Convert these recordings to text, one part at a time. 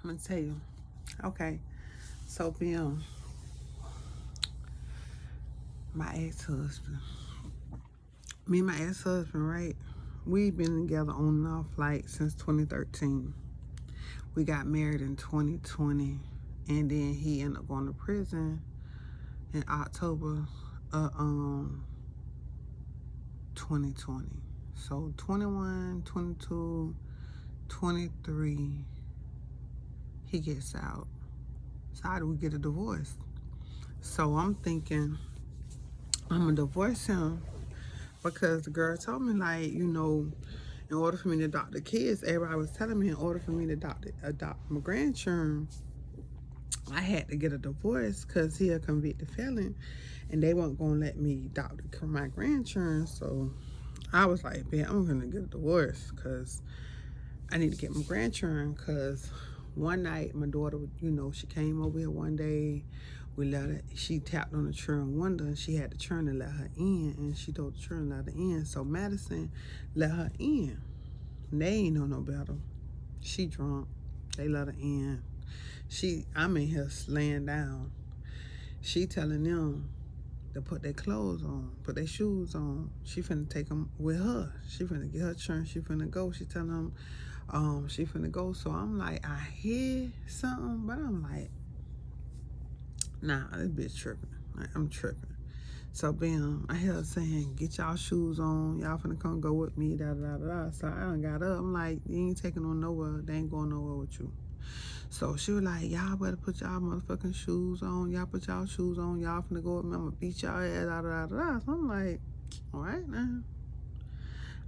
I'm gonna tell you. Okay, so Bill, my ex-husband, me and my ex-husband, right? We've been together on and off like since 2013. We got married in 2020, and then he ended up going to prison in October of 2020. So 21, 22, 23, he gets out. So how do we get a divorce? So I'm thinking I'm gonna divorce him because the girl told me, like, in order for me to adopt the kids, everybody was telling me in order for me to adopt my grandchildren, I had to get a divorce because he a convicted felon and they weren't gonna let me adopt my grandchildren. So I was like, man, I'm gonna get a divorce because I need to get my grandchildren. Because one night my daughter, she came over here one day. We let her, she tapped on the children window and she had the children to let her in, and she told the children to let her in. So Madison let her in. They ain't know no better. She drunk. They let her in. I'm in here laying down. She telling them to put their clothes on, put their shoes on. She finna take them with her. She finna get her churn. She finna go. She telling them she finna go. So I'm like, I hear something, but I'm like, nah, this bitch tripping. Like, I'm tripping. So bam, I hear her saying, get y'all shoes on. Y'all finna come go with me, da da da da. So I done got up. I'm like, you ain't taking on nowhere. They ain't going nowhere with you. So she was like, y'all better put y'all motherfucking shoes on. Y'all put y'all shoes on. Y'all finna go with me. I'm gonna beat y'all ass, da da da da. So I'm like, all right now.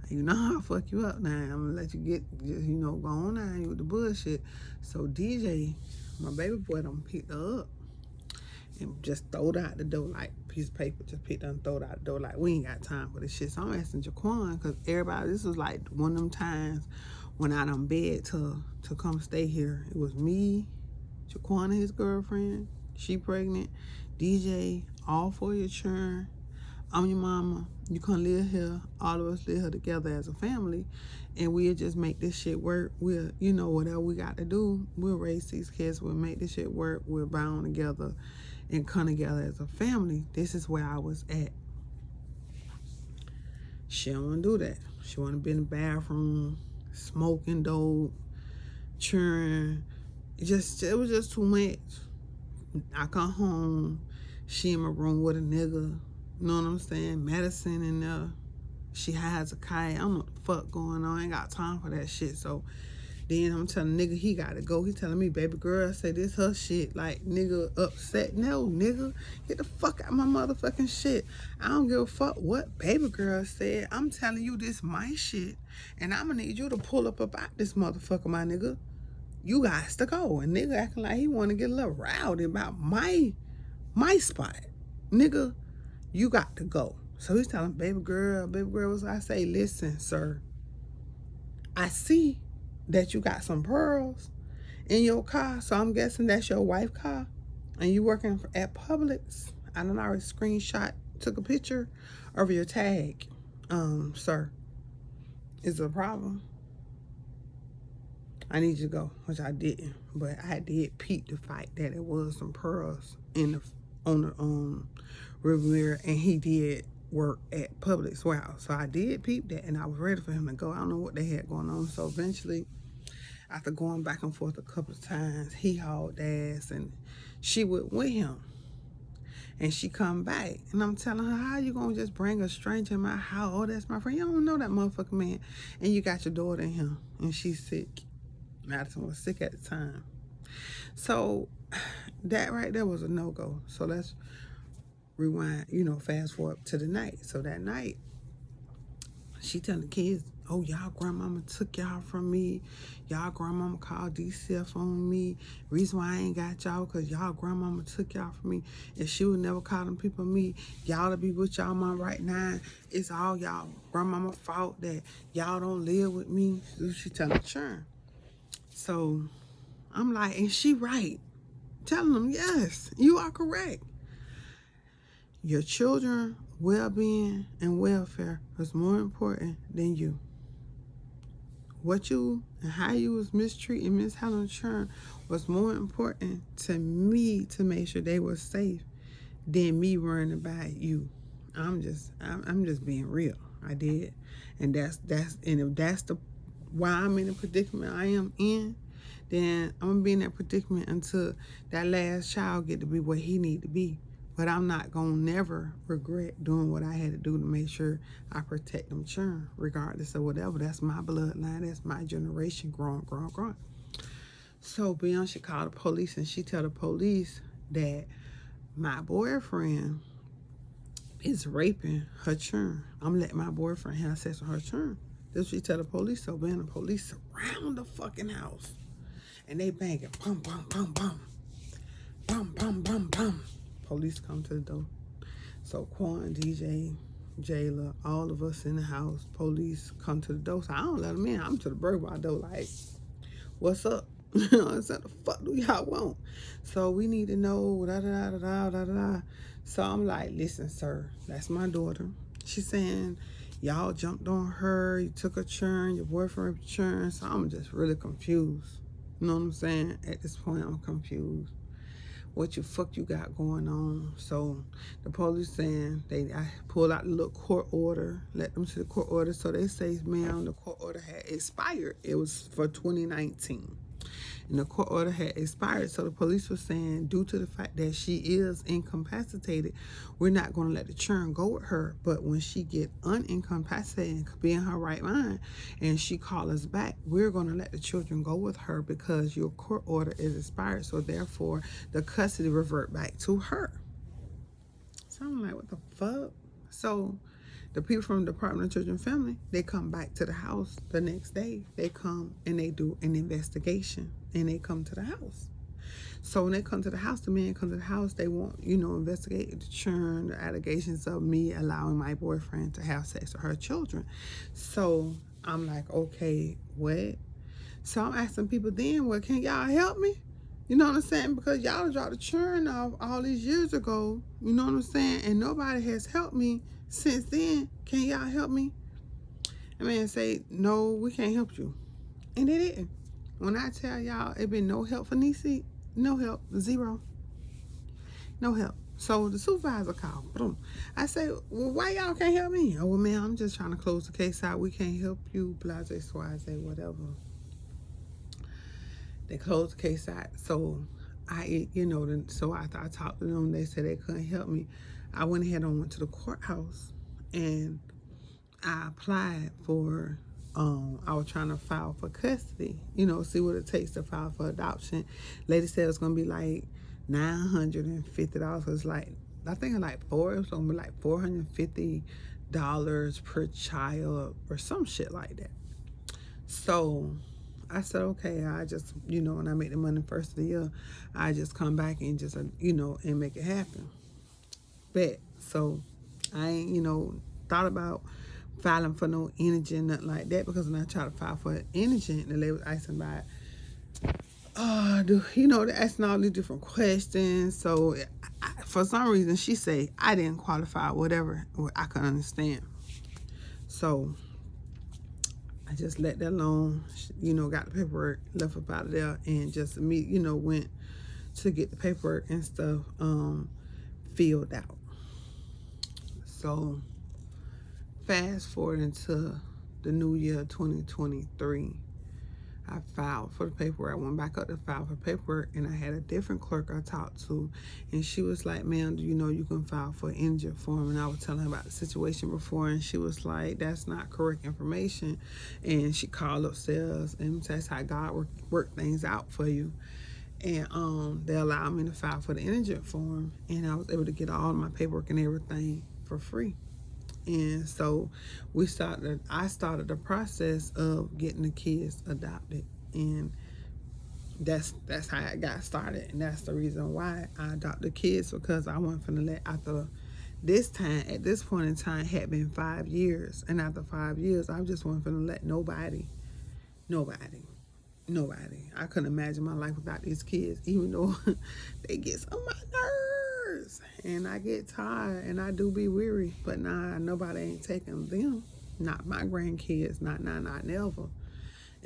You know how I fuck you up now. I'm gonna let you go on now with the bullshit. So DJ, my baby boy, done picked her up and just throwed out the door like a piece of paper. Just picked her and throwed out the door like, we ain't got time for this shit. So I'm asking Jaquan, because this was like one of them times when I done begged to come stay here. It was me, Jaquan and his girlfriend, she pregnant, DJ, all for your children. I'm your mama. You can live here. All of us live here together as a family, and we'll just make this shit work. We'll, whatever we got to do, we'll raise these kids. We'll make this shit work. We'll bound together and come together as a family. This is where I was at. She don't want to do that. She want to be in the bathroom, smoking dope, churn. It was just too much. I come home, she in my room with a nigga. You know what I'm saying? Medicine in there. She has a kite. I don't know what the fuck going on. I ain't got time for that shit. So then I'm telling nigga he gotta go. He telling me, baby girl, say this her shit. Like, nigga upset. No, nigga, get the fuck out of my motherfucking shit. I don't give a fuck what baby girl said. I'm telling you this my shit. And I'm gonna need you to pull up about this motherfucker, my nigga. You guys to go. And nigga acting like he wanna get a little rowdy about my spot. Nigga, you got to go. So he's telling baby girl, was I say, listen, sir, I see that you got some pearls in your car, so I'm guessing that's your wife's car, and you working at Publix. I done already took a picture of your tag. Sir, is it a problem? I need you to go, which I didn't, but I did peep the fact that it was some pearls on the Riviera, and he did work at Publix warehouse. So I did peep that, and I was ready for him to go. I don't know what they had going on. So eventually, after going back and forth a couple of times, he hauled ass, and she went with him. And she come back, and I'm telling her, how you gonna just bring a stranger in my house? Oh, that's my friend. You don't know that motherfucking man. And you got your daughter in him, and she's sick. Madison was sick at the time. So that right there was a no-go. So let's rewind, fast forward to the night. So that night, she telling the kids, oh, y'all grandmama took y'all from me. Y'all grandmama called DCF on me. Reason why I ain't got y'all, because y'all grandmama took y'all from me. If she would never call them people me, y'all to be with y'all mom right now. It's all y'all grandmama fault that y'all don't live with me. So she telling Churn. So I'm like, and she right. Telling them, yes, you are correct. Your children well-being and welfare is more important than you. what you and how you was mistreating, mishandling children was more important to me to make sure they were safe than me worrying about you. I'm just being real. I did, and and if that's the why I'm in the predicament I am in, then I'm gonna be in that predicament until that last child get to be what he need to be. But I'm not gonna never regret doing what I had to do to make sure I protect them children, regardless of whatever. That's my bloodline. That's my generation growing. So Beyonce called the police and she tell the police that my boyfriend is raping her children. I'm letting my boyfriend have sex with her children. That's what she tell the police. So then the police surround the fucking house and they banging, bum, bum, bum, bum. Bum, bum, bum, bum. Police come to the door. So Quan, DJ, Jayla, all of us in the house, police come to the door. So I don't let them in. I'm to the bird by door like, what's up? I said, the fuck do y'all want? So we need to know, da-da-da-da-da-da-da. So I'm like, listen, sir, that's my daughter. She's saying, y'all jumped on her, you took her churn, your boyfriend churn. So I'm just really confused. You know what I'm saying? At this point, I'm confused. What you got going on? So the police saying I pulled out the little court order, let them see the court order. So they say, ma'am, the court order had expired. It was for 2019. And the court order had expired. So the police was saying, due to the fact that she is incapacitated, we're not going to let the children go with her. But when she get unincapacitated and be in her right mind, and she call us back, we're going to let the children go with her because your court order is expired. So therefore, the custody revert back to her. So I'm like, what the fuck? So the people from the Department of Children and Family, they come back to the house the next day. They come and they do an investigation and they come to the house. So when they come to the house, the men come to the house, they want, investigate the churn, the allegations of me allowing my boyfriend to have sex with her children. So I'm like, okay, what? So I'm asking people then, well, can y'all help me? You know what I'm saying? Because y'all dropped the churn off all these years ago. You know what I'm saying? And nobody has helped me since then. Can y'all help me? I mean, say, no, we can't help you. And they didn't. When I tell y'all it been no help for Niecy, no help, zero. No help. So the supervisor called. Boom. I say, well, why y'all can't help me? Oh, well, man, I'm just trying to close the case out. We can't help you, blase, soise, whatever. They closed the case out. So so after I talked to them, they said they couldn't help me. I went ahead and went to the courthouse and I applied for, I was trying to file for custody, see what it takes to file for adoption. Lady said it was going to be like $950. It's like, I think it was going to be like $450 per child or some shit like that. So I said, okay, I just, when I make the money first of the year, I just come back and just, and make it happen. Bet. So I ain't, thought about filing for no indigent, nothing like that, because when I tried to file for indigent, the lady was asking about, they're asking all these different questions. So for some reason, she say I didn't qualify, whatever, I could understand. So I just let that alone, got the paperwork, left up out of there, and just went to get the paperwork and stuff filled out. So fast forward into the new year 2023, I filed for the paperwork. I went back up to file for paperwork, and I had a different clerk I talked to, and she was like, ma'am, do you know you can file for injured form? And I was telling her about the situation before, and she was like, that's not correct information. And she called upstairs, and that's how God work things out for you. And they allowed me to file for the indigent form, and I was able to get all my paperwork and everything for free. And so I started the process of getting the kids adopted, and that's how I got started. And that's the reason why I adopted kids, because I wasn't finna let, after this time, at this point in time, had been 5 years, and after 5 years, I just wasn't finna let nobody. I couldn't imagine my life without these kids, even though they get on my nerves and I get tired and I do be weary. But nah, nobody ain't taking them. Not my grandkids, not never.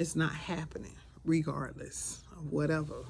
It's not happening regardless of whatever